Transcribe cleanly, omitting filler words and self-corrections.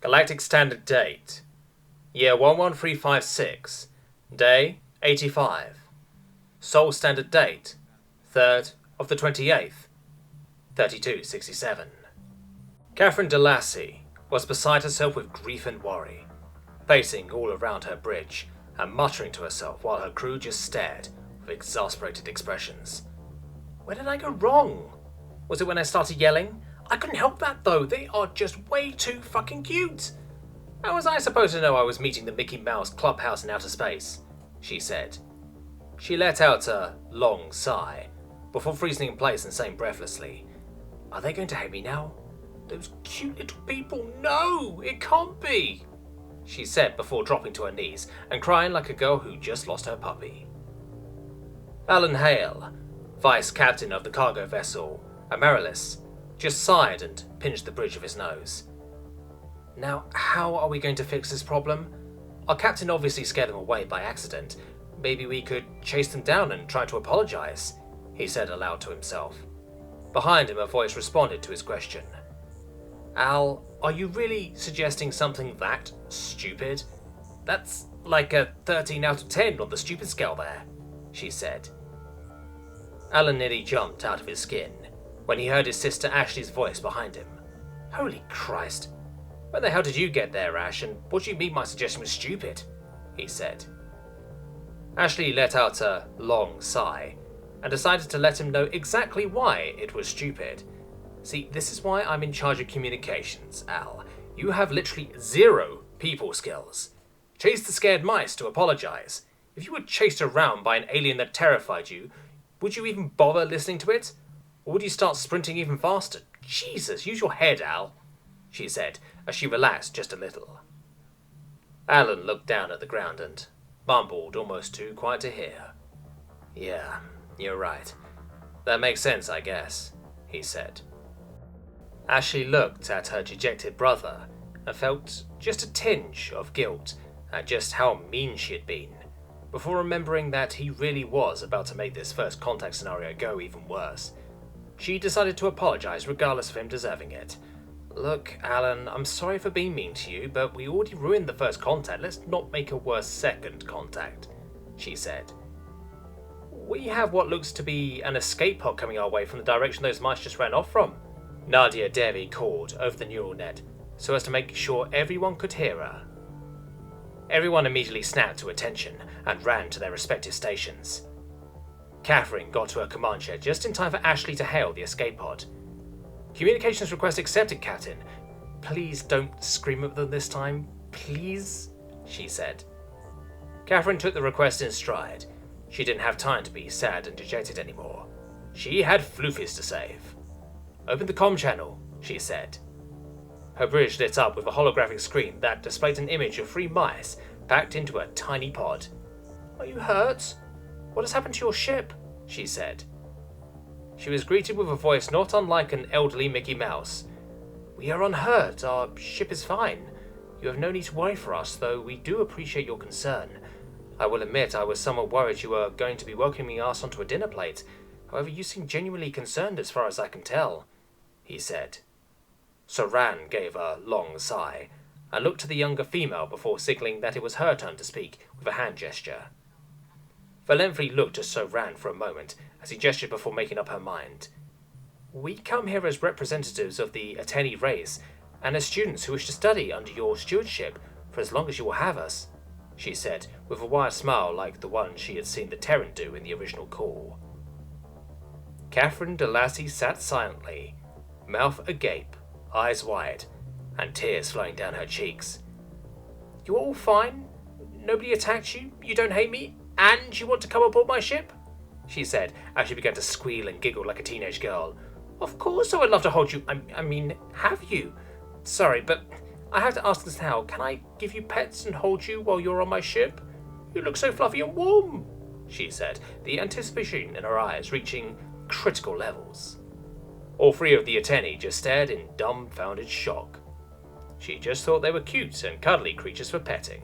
Galactic Standard Date. Year 11356. Day 85. Sol Standard Date. 3rd of the 28th. 3267. Catherine de Lacy was beside herself with grief and worry, pacing all around her bridge and muttering to herself while her crew just stared with exasperated expressions. Where did I go wrong? Was it when I started yelling? I couldn't help that though, they are just way too fucking cute. How was I supposed to know I was meeting the Mickey Mouse clubhouse in outer space? She said. She let out a long sigh before freezing in place and saying breathlessly, Are they going to hate me now? Those cute little people, no, it can't be, she said before dropping to her knees and crying like a girl who just lost her puppy. Alan Hale, vice captain of the cargo vessel Amaryllis, just sighed and pinched the bridge of his nose. Now, how are we going to fix this problem? Our captain obviously scared them away by accident. Maybe we could chase them down and try to apologize, he said aloud to himself. Behind him, a voice responded to his question. Al, are you really suggesting something that stupid? That's like a 13 out of 10 on the stupid scale there, she said. Alan nearly jumped out of his skin when he heard his sister Ashley's voice behind him. Holy Christ. Where the hell did you get there, Ash, and what do you mean my suggestion was stupid? He said. Ashley let out a long sigh and decided to let him know exactly why it was stupid. See, this is why I'm in charge of communications, Al. You have literally zero people skills. Chase the scared mice to apologize. If you were chased around by an alien that terrified you, would you even bother listening to it? Or would you start sprinting even faster? Jesus, use your head, Al, she said as she relaxed just a little. Alan looked down at the ground and mumbled almost too quiet to hear. Yeah, you're right. That makes sense, I guess, he said. Ashley looked at her dejected brother and felt just a tinge of guilt at just how mean she had been, before remembering that he really was about to make this first contact scenario go even worse. She decided to apologize regardless of him deserving it. Look, Alan, I'm sorry for being mean to you, but we already ruined the first contact. Let's not make a worse second contact, she said. We have what looks to be an escape pod coming our way from the direction those mice just ran off from, Nadia Devi called over the neural net, so as to make sure everyone could hear her. Everyone immediately snapped to attention and ran to their respective stations. Catherine got to her command chair just in time for Ashley to hail the escape pod. Communications request accepted, Captain. Please don't scream at them this time, please, she said. Catherine took the request in stride. She didn't have time to be sad and dejected anymore. She had floofies to save. Open the comm channel, she said. Her bridge lit up with a holographic screen that displayed an image of 3 mice packed into a tiny pod. Are you hurt? What has happened to your ship? She said. She was greeted with a voice not unlike an elderly Mickey Mouse. We are unhurt. Our ship is fine. You have no need to worry for us, though we do appreciate your concern. I will admit I was somewhat worried you were going to be welcoming us onto a dinner plate. However, you seem genuinely concerned as far as I can tell, he said. Saran gave a long sigh and looked to the younger female before signaling that it was her turn to speak with a hand gesture. Valenfrey looked at Saran for a moment as he gestured before making up her mind. We come here as representatives of the Ateni race and as students who wish to study under your stewardship for as long as you will have us, she said with a wide smile like the one she had seen the Terran do in the original call. Catherine de Lacy sat silently, mouth agape, eyes wide, and tears flowing down her cheeks. You all fine? Nobody attacked you? You don't hate me? And you want to come aboard my ship? She said as she began to squeal and giggle like a teenage girl. Of course I would love to hold you. I mean, have you? Sorry, but I have to ask this now. Can I give you pets and hold you while you're on my ship? You look so fluffy and warm, she said, the anticipation in her eyes reaching critical levels. All 3 of the Ateni just stared in dumbfounded shock. She just thought they were cute and cuddly creatures for petting.